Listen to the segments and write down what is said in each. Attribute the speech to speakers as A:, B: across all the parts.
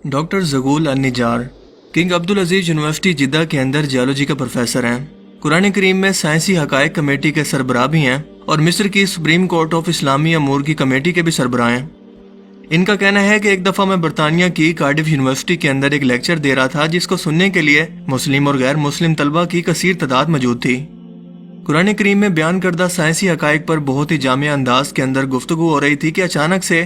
A: Doctor ज़गूल अन-निजार king Abdul अजीज़ university जिद्दा के अंदर geology का प्रोफेसर हैं। कुरान करीम में साइंसी हक़ाइक़ कमेटी के सरबराह भी हैं और मिस्र की सुप्रीम कोर्ट ऑफ इस्लामी अमूर की कमेटी के भी सरबराह हैं। इनका कहना है कि एक दफ़ा मैं बरतानिया की कार्डिफ यूनिवर्सिटी के अंदर एक लेक्चर दे रहा था जिसको सुनने के लिए मुस्लिम और गैर मुस्लिम तलबा की कसीर तादाद मौजूद थी। कुरान करीम में बयान करदा साइंसी हक़ाइक़ पर बहुत ही जामिया अंदाज के अंदर गुफ्तगू हो रही थी कि अचानक से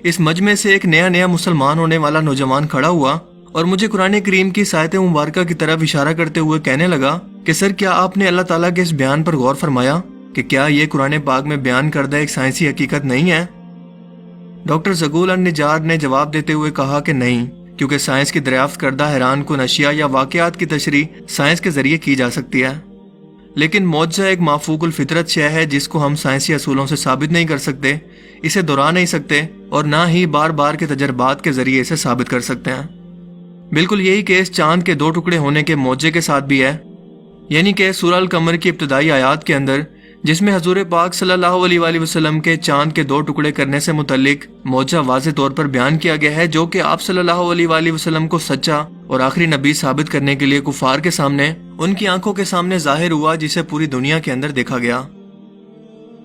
A: इस मजमे से एक नया मुसलमान होने वाला नौजवान खड़ा हुआ और मुझे कुरान करीम की सायत मुबारका की तरफ इशारा करते हुए कहने लगा कि सर, क्या आपने अल्लाह ताला के इस बयान पर गौर फरमाया कि क्या ये कुरान पाक में बयान करदा एक साइंसी हकीकत नहीं है? डॉक्टर ज़गूल अन-निजार ने जवाब देते हुए कहा कि नहीं, क्योंकि साइंस की दरियाफ्त करदा हैरान कुन अशिया या वाक़यात की तशरीह साइंस के जरिए की जा सकती है, लेकिन मौजज़ा एक माफूकुल फितरत शय है जिसको हम साइंसी असूलों से साबित नहीं कर सकते, इसे दोहरा नहीं सकते और ना ही बार बार के तजर्बात के जरिए इसे साबित कर सकते हैं। बिल्कुल यही केस चांद के 2 टुकड़े होने के मौजे के साथ भी है, यानी कि सूरह अल-कमर की इब्तिदाई आयात के अंदर जिसमें हजूर पाक सल्लल्लाहु अलैहि वसल्लम के चांद के 2 टुकड़े करने से मुतल्लिक मौजज़ा वाज़े तौर पर बयान किया गया है, जो कि आप सल्लल्लाहु अलैहि वसल्लम को सच्चा और आखिरी नबी साबित करने के लिए कुफार के सामने, उनकी आंखों के सामने जाहिर हुआ, जिसे पूरी दुनिया के अंदर देखा गया।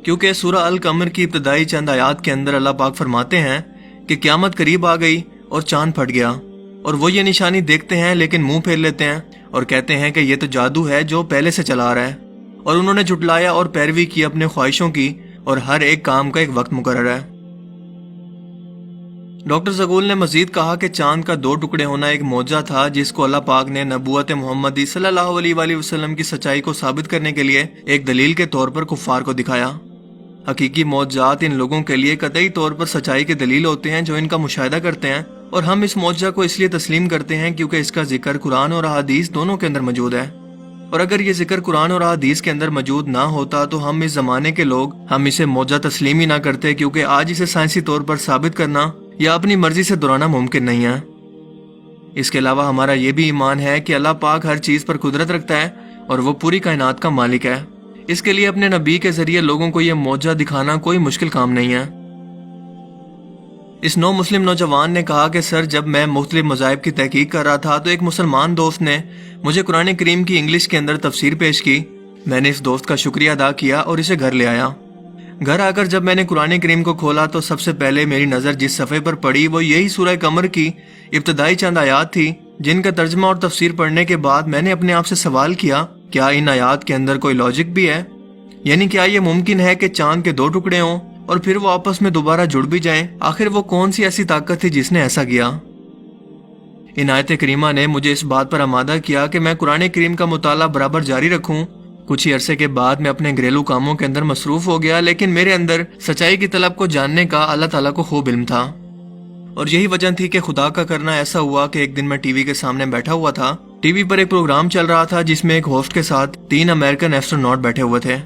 A: क्योंकि सूरह अल-कमर की इब्तिदाई चंद आयात के अंदर अल्लाह पाक फरमाते हैं कि क़यामत करीब आ गई और चांद फट गया, और वो ये निशानी देखते हैं लेकिन मुंह फेर लेते हैं और कहते हैं कि ये तो जादू है जो पहले से चला आ रहा है, और उन्होंने झुटलाया और पैरवी की अपने ख्वाहिशों की, और हर एक काम का एक वक्त मुकर्रर है। डॉक्टर ज़गूल ने मजीद कहा कि चांद का 2 टुकड़े होना एक मौजज़ा था जिसको अल्लाह पाक ने नबूवत मुहम्मदी सल्लल्लाहु अलैहि वसल्लम की सच्चाई को साबित करने के लिए एक दलील के तौर पर कुफार को दिखाया। हकीकी मौजज़ात इन लोगों के लिए कतई तौर पर सच्चाई के दलील होते हैं जो इनका मुशाहिदा करते हैं, और हम इस मौजज़ा को इसलिए तस्लीम करते हैं क्योंकि इसका जिक्र कुरान और अहादीस दोनों के अंदर मौजूद है। और अगर ये जिक्र कुरान और अहादीस के अंदर मौजूद ना होता तो हम इस जमाने के लोग हम इसे मौजज़ा तस्लीम ही ना करते, क्योंकि आज इसे साइंसी तौर पर साबित करना या अपनी मर्जी से दोहराना मुमकिन नहीं है। इसके अलावा हमारा ये भी ईमान है कि अल्लाह पाक हर चीज पर कुदरत रखता है और वो पूरी कायनात का मालिक है। इसके लिए अपने नबी के जरिए लोगों को यह मौजज़ा दिखाना कोई मुश्किल काम नहीं है। इस नौ मुस्लिम नौजवान ने कहा कि सर, जब मैं मुख्तलिफ मज़ाहिब की तहकीक कर रहा था तो एक मुसलमान दोस्त ने मुझे कुरान करीम की इंग्लिश के अंदर तफसीर पेश की। मैंने इस दोस्त का शुक्रिया अदा किया और इसे घर ले आया। घर आकर जब मैंने कुरान करीम को खोला तो सबसे पहले मेरी नज़र जिस सफ़े पर पड़ी वो यही सूरह कमर की इब्तिदाई चंद आयात थी, जिनका तर्जमा और तफसीर पढ़ने के बाद मैंने अपने आप से सवाल किया, क्या इन आयात के अंदर कोई लॉजिक भी है? यानी क्या ये मुमकिन है कि चांद के 2 टुकड़े हों और फिर वो आपस में दोबारा जुड़ भी जाएं? आखिर वो कौन सी ऐसी ताकत थी जिसने ऐसा किया? इन आयत करीमा ने मुझे इस बात पर आमादा किया कि मैं कुरान करीम का मुताला बराबर जारी रखूं। कुछ ही अरसे के बाद मैं अपने घरेलू कामों के अंदर मसरूफ हो गया, लेकिन मेरे अंदर सच्चाई की तलब को जानने का अल्लाह ताला को खूब इल्म था। और यही वजह थी कि खुदा का करना ऐसा हुआ कि एक दिन मैं टीवी के सामने बैठा हुआ था। टीवी पर एक प्रोग्राम चल रहा था जिसमें एक होस्ट के साथ 3 अमेरिकन एस्ट्रोनॉट बैठे हुए थे।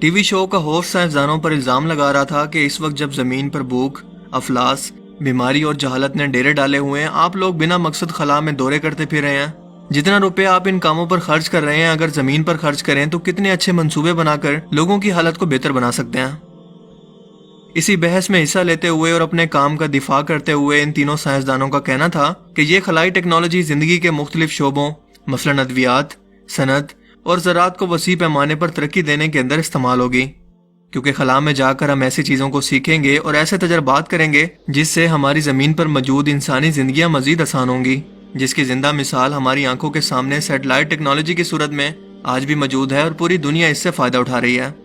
A: टीवी शो का होस्ट साइंसदानों पर इल्जाम लगा रहा था कि इस वक्त जब जमीन पर भूख, अफलास, बीमारी और जहालत ने डेरे डाले हुए हैं, आप लोग बिना मकसद खला में दौरे करते फिर रहे हैं। जितना रुपया आप इन कामों पर खर्च कर रहे हैं, अगर जमीन पर खर्च करें तो कितने अच्छे मंसूबे बनाकर लोगों की हालत को बेहतर बना सकते हैं। इसी बहस में हिस्सा लेते हुए और अपने काम का दिफा करते हुए इन तीनों साइंसदानों का कहना था कि ये खलाई टेक्नोलॉजी जिंदगी के मुख्तलिफ शोबों मसलन अद्वियात, सनत और ज़राअत को वसी पैमाने पर तरक्की देने के अंदर इस्तेमाल होगी, क्योंकि खला में जाकर हम ऐसी चीज़ों को सीखेंगे और ऐसे तजर्बात करेंगे जिससे हमारी ज़मीन पर मौजूद इंसानी जिंदगियां मजीद आसान होंगी, जिसकी जिंदा मिसाल हमारी आंखों के सामने सैटेलाइट टेक्नोलॉजी की सूरत में आज भी मौजूद है और पूरी दुनिया इससे फ़ायदा उठा रही है।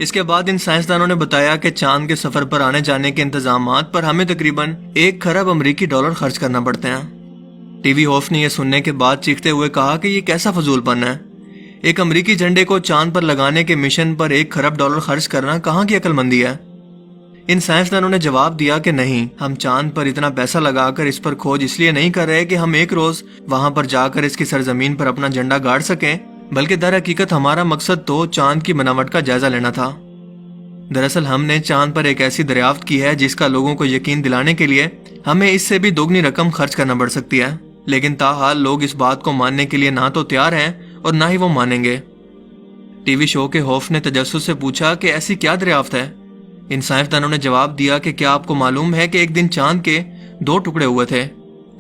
A: इसके बाद इन साइंसदानों ने बताया कि चांद के सफ़र पर आने जाने के इंतजामात पर हमें तकरीबन 1 खरब अमरीकी डॉलर खर्च करना पड़ते हैं। टीवी होस्ट ने यह सुनने के बाद चीखते हुए कहा कि ये कैसा फजूलपन है, एक अमरीकी झंडे को चांद पर लगाने के मिशन पर 1 खरब डॉलर खर्च करना कहाँ की अक्लमंदी है? इन साइंसदानों ने जवाब दिया कि नहीं, हम चांद पर इतना पैसा लगाकर इस पर खोज इसलिए नहीं कर रहे कि हम एक रोज वहां पर जाकर इसकी सरजमीन पर अपना झंडा गाड़ सकें, बल्कि दर हकीकत हमारा मकसद तो चांद की बनावट का जायजा लेना था। दरअसल हमने चांद पर एक ऐसी दरियाफ्त की है जिसका लोगों को यकीन दिलाने के लिए हमें इससे भी दोगुनी रकम खर्च करना पड़ सकती है, लेकिन ताहाल लोग इस बात को मानने के लिए ना तो तैयार हैं और ना ही वो मानेंगे। टीवी शो के होस्ट ने तजस्सुस से पूछा कि ऐसी क्या दरियाफ्त है? इन साइंसदानों ने जवाब दिया कि क्या आपको मालूम है कि एक दिन चांद के दो टुकड़े हुए थे,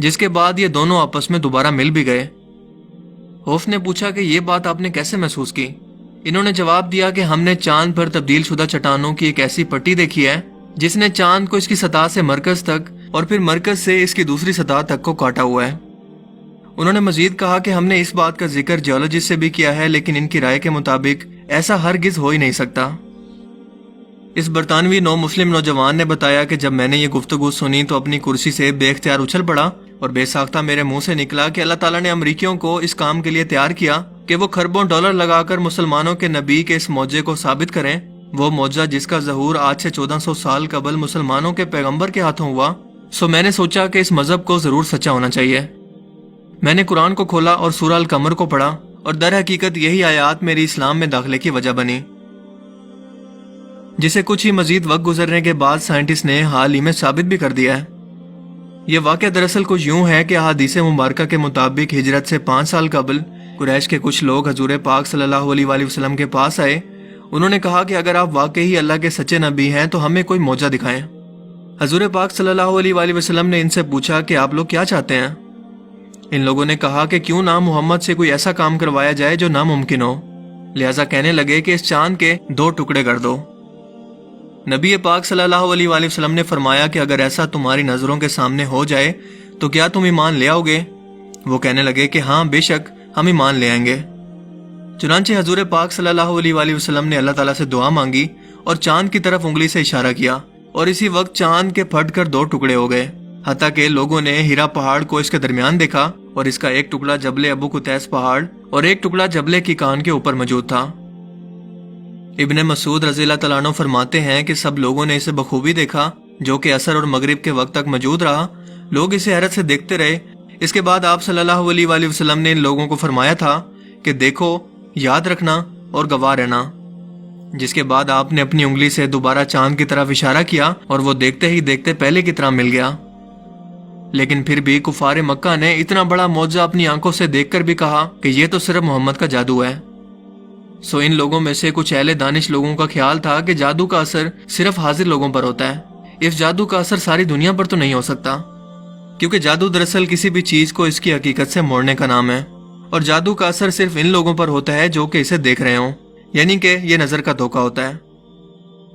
A: जिसके बाद ये दोनों आपस में दोबारा मिल भी गए। होफ ने पूछा कि ये बात आपने कैसे महसूस की? इन्होंने जवाब दिया कि हमने चांद पर तब्दील शुदा चट्टानों की एक ऐसी पट्टी देखी है जिसने चांद को इसकी सतह से मरकज तक और फिर मरकज से इसकी दूसरी सतह तक को काटा हुआ है। उन्होंने मजीद कहा कि हमने इस बात का जिक्र जियोलॉजिस्ट से भी किया है, लेकिन इनकी राय के मुताबिक ऐसा हरगिज हो ही नहीं सकता। इस बरतानवी नौ मुस्लिम नौजवान ने बताया कि जब मैंने ये गुफ्तगू सुनी तो अपनी कुर्सी से बेख्तियार उछल पड़ा और बेसाख्ता मेरे मुंह से निकला कि अल्लाह ताला ने अमरीकियों को इस काम के लिए तैयार किया कि वो खरबों डॉलर लगाकर मुसलमानों के नबी के इस मौजे को साबित करें, वो मौजा जिसका ज़हूर आज से 1400 साल कबल मुसलमानों के पैगंबर के हाथों हुआ। सो मैंने सोचा कि इस मजहब को जरूर सच्चा होना चाहिए। मैंने कुरान को खोला और सूरह अल कमर को पढ़ा और दर हकीकत यही आयात मेरी इस्लाम में दाखिले की वजह बनी, जिसे कुछ ही मजीद वक्त गुजरने के बाद साइंटिस्ट ने हाल ही में साबित भी कर दिया है। यह वाक़या दरअसल कुछ यूं है कि अहादीस मुबारका के मुताबिक हिजरत से 5 साल कबल कुरैश के कुछ लोग हजूर पाक सल्लल्लाहु अलैहि वसल्लम के पास आए। उन्होंने कहा कि अगर आप वाकई अल्लाह के सच्चे नबी हैं तो हमें कोई मौजा दिखाएं। हजूर पाक सल्लल्लाहु अलैहि वसल्लम ने इनसे पूछा कि आप लोग क्या चाहते हैं? इन लोगों ने कहा कि क्यों ना मोहम्मद से कोई ऐसा काम करवाया जाए जो नामुमकिन हो। लिहाजा कहने लगे कि इस चांद के 2 टुकड़े कर दो। नबी पाक सल्लल्लाहु अलैहि वसल्लम ने फरमाया कि अगर ऐसा तुम्हारी नजरों के सामने हो जाए तो क्या तुम ईमान ले आओगे? वो कहने लगे कि हाँ बेशक हम ईमान ले आएंगे। चुनांचे हजूर पाक सल्लल्लाहु अलैहि वसल्लम ने अल्लाह ताला से दुआ मांगी और चांद की तरफ उंगली से इशारा किया और इसी वक्त चांद के फटकर 2 टुकड़े हो गए। हत्ता के लोगों ने हीरा पहाड़ को इसके दरमियान देखा और इसका एक टुकड़ा जबले अबू कुतैस पहाड़ और एक टुकड़ा जबले की कान के ऊपर मौजूद था। इब्ने मसूद रज़ियल्लाहु तआला अन्हु फरमाते हैं कि सब लोगों ने इसे बखूबी देखा, जो कि असर और मगरिब के वक्त तक मौजूद रहा। लोग इसे हैरत से देखते रहे। इसके बाद आप सल्लल्लाहु अलैहि वसल्लम ने इन लोगों को फरमाया था कि देखो, याद रखना और गवाह रहना। जिसके बाद आपने अपनी उंगली से दोबारा चांद की तरफ इशारा किया और वो देखते ही देखते पहले की तरह मिल गया। लेकिन फिर भी कुफारे मक्का ने इतना बड़ा मौजा अपनी आंखों से देखकर भी कहा कि ये तो सिर्फ मोहम्मद का जादू है। सो इन लोगों में से कुछ अहले दानिश लोगों का ख्याल था कि जादू का असर सिर्फ हाजिर लोगों पर होता है। इस जादू का असर सारी दुनिया पर तो नहीं हो सकता, क्योंकि जादू दरअसल किसी भी चीज को इसकी हकीकत से मोड़ने का नाम है और जादू का असर सिर्फ इन लोगों पर होता है जो कि इसे देख रहे हों, यानी कि ये नजर का धोखा होता है।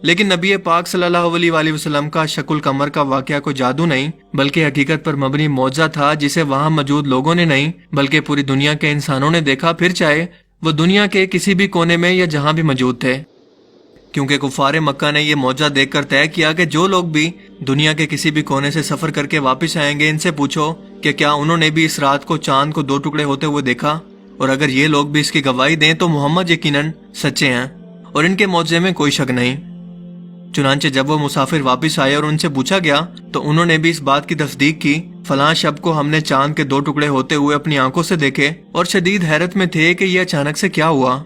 A: लेकिन नबी पाक सल्लल्लाहु अलैहि वसल्लम का शकुल कमर का वाकया कोई जादू नहीं बल्कि हकीकत पर मबनी मौजा था, जिसे वहां मौजूद लोगों ने नहीं बल्कि पूरी दुनिया के इंसानों ने देखा, फिर चाहे वो दुनिया के किसी भी कोने में या जहां भी मौजूद थे। क्योंकि कुफारे मक्का ने यह मौजा देखकर तय किया कि जो लोग भी दुनिया के किसी भी कोने से सफर करके वापस आएंगे, इनसे पूछो कि क्या उन्होंने भी इस रात को चांद को 2 टुकड़े होते हुए देखा, और अगर ये लोग भी इसकी गवाही दें तो मोहम्मद यकीनन सच्चे हैं और इनके मौजे में कोई शक नहीं। चुनांचे जब वो मुसाफिर वापस आए और उनसे पूछा गया तो उन्होंने भी इस बात की तस्दीक की, फलां शब को हमने चांद के 2 टुकड़े होते हुए अपनी आंखों से देखे और शदीद हैरत में थे कि यह अचानक से क्या हुआ।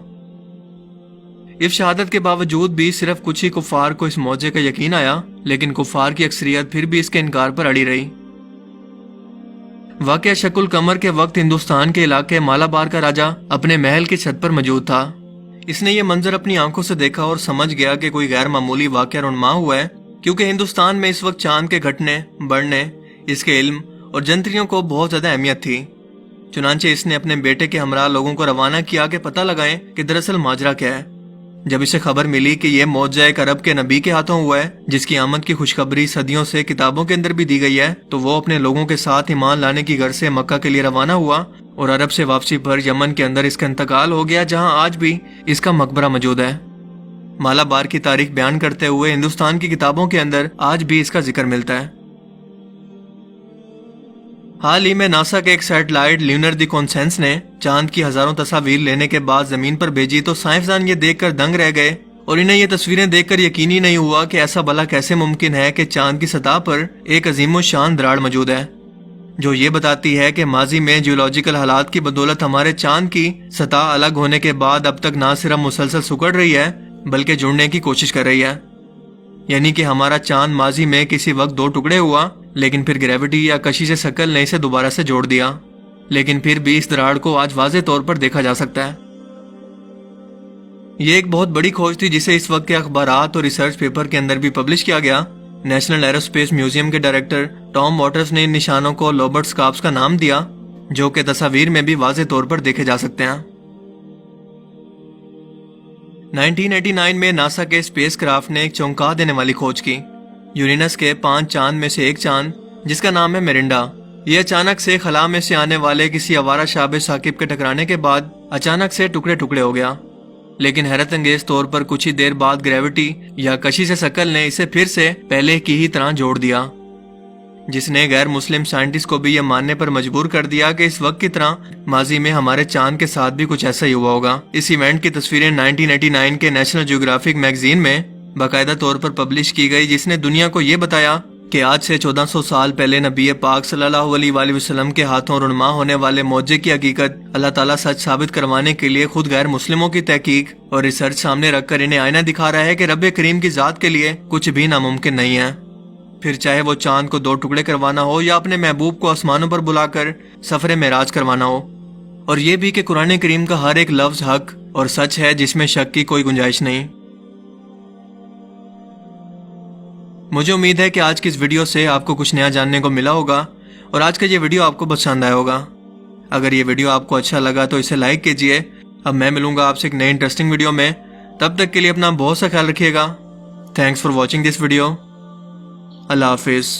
A: इस शहादत के बावजूद भी सिर्फ कुछ ही कुफार को इस मौजे का यकीन आया, लेकिन कुफार की अक्सरियत फिर भी इसके इनकार पर अड़ी रही। वाकया शकुल कमर के वक्त हिंदुस्तान के इलाके मालाबार का राजा अपने महल की छत पर मौजूद था। इसने ये मंजर अपनी आंखों से देखा और समझ गया कि कोई गैर मामूली वाकया रुनमा हुआ है, क्योंकि हिंदुस्तान में इस वक्त चांद के घटने बढ़ने, इसके इल्म और जंत्रियों को बहुत ज्यादा अहमियत थी। चुनांचे इसने अपने बेटे के हमरा लोगों को रवाना किया कि पता लगाएं कि दरअसल माजरा क्या है। जब इसे खबर मिली कि यह मौजा एक अरब के नबी के हाथों हुआ है, जिसकी आमद की खुशखबरी सदियों से किताबों के अंदर भी दी गई है, तो वो अपने लोगों के साथ ईमान लाने की गर्ज से मक्का के लिए रवाना हुआ और अरब से वापसी पर यमन के अंदर इसका इंतकाल हो गया, जहां आज भी इसका मकबरा मौजूद है। मालाबार की तारीख बयान करते हुए हिंदुस्तान की किताबों के अंदर आज भी इसका जिक्र मिलता है। हाल ही में नासा के एक सैटेलाइट ल्यूनर दी कॉन्सेंस ने चांद की हजारों तस्वीर लेने के बाद जमीन पर भेजी, तो साइंसदान ये देखकर दंग रह गए और इन्हें ये तस्वीरें देखकर यकीन ही नहीं हुआ कि ऐसा भला कैसे मुमकिन है कि चांद की सतह पर एक अजीमो शान दरार मौजूद है, जो ये बताती है कि माजी में जियोलॉजिकल हालात की बदौलत हमारे चांद की सतह अलग होने के बाद अब तक ना सिर्फ मुसलसल सिकुड़ रही है बल्कि जुड़ने की कोशिश कर रही है। यानी कि हमारा चांद माजी में किसी वक्त 2 टुकड़े हुआ, लेकिन फिर ग्रेविटी या कशिश शकल ने इसे दोबारा से जोड़ दिया। लेकिन फिर भी इस दरार को आज वाज़ेह तौर पर देखा जा सकता है। ये एक बहुत बड़ी खोज थी जिसे इस वक्त के अखबारात और रिसर्च पेपर के अंदर भी पब्लिश किया गया। نیشنل ایروسپیس میوزیم کے ڈائریکٹر ٹام واٹرز نے ان نشانوں کو لوبرٹ سکارپس کا نام دیا، جو کہ تصاویر میں بھی واضح طور پر دیکھے جا سکتے ہیں۔ 1989 میں ناسا کے اسپیس کرافٹ نے ایک چونکا دینے والی کھوج کی۔ یورینس کے 5 چاند میں سے ایک چاند، جس کا نام ہے میرنڈا، یہ اچانک سے خلا میں سے آنے والے کسی آوارہ شاب ثاقب کے ٹکرانے کے بعد اچانک سے ٹکڑے ٹکڑے ہو گیا، لیکن حیرت انگیز طور پر کچھ ہی دیر بعد گریوٹی یا کشش ثقل نے اسے پھر سے پہلے کی ہی طرح جوڑ دیا، جس نے غیر مسلم سائنٹسٹ کو بھی یہ ماننے پر مجبور کر دیا کہ اس وقت کی طرح ماضی میں ہمارے چاند کے ساتھ بھی کچھ ایسا ہی ہوا ہوگا۔ اس ایونٹ کی تصویریں 1989 کے نیشنل جیوگرافک میگزین میں باقاعدہ طور پر پبلش کی گئی، جس نے دنیا کو یہ بتایا کہ آج سے 1400 سال پہلے نبی پاک صلی اللہ علیہ وآلہ وسلم کے ہاتھوں رونما ہونے والے معجزے کی حقیقت اللہ تعالیٰ سچ ثابت کروانے کے لیے خود غیر مسلموں کی تحقیق اور ریسرچ سامنے رکھ کر انہیں آئینہ دکھا رہا ہے کہ رب کریم کی ذات کے لیے کچھ بھی ناممکن نہیں ہے، پھر چاہے وہ چاند کو 2 ٹکڑے کروانا ہو یا اپنے محبوب کو آسمانوں پر بلا کر سفر معراج کروانا ہو، اور یہ بھی کہ قرآن کریم کا ہر ایک لفظ حق اور سچ ہے، جس میں شک کی کوئی گنجائش نہیں۔ مجھے امید ہے کہ آج کی اس ویڈیو سے آپ کو کچھ نیا جاننے کو ملا ہوگا اور آج کا یہ ویڈیو آپ کو پسند آیا ہوگا۔ اگر یہ ویڈیو آپ کو اچھا لگا تو اسے لائک کیجئے۔ اب میں ملوں گا آپ سے ایک نئی انٹرسٹنگ ویڈیو میں، تب تک کے لیے اپنا بہت سا خیال رکھیے گا۔ Thanks for watching this video. اللہ حافظ۔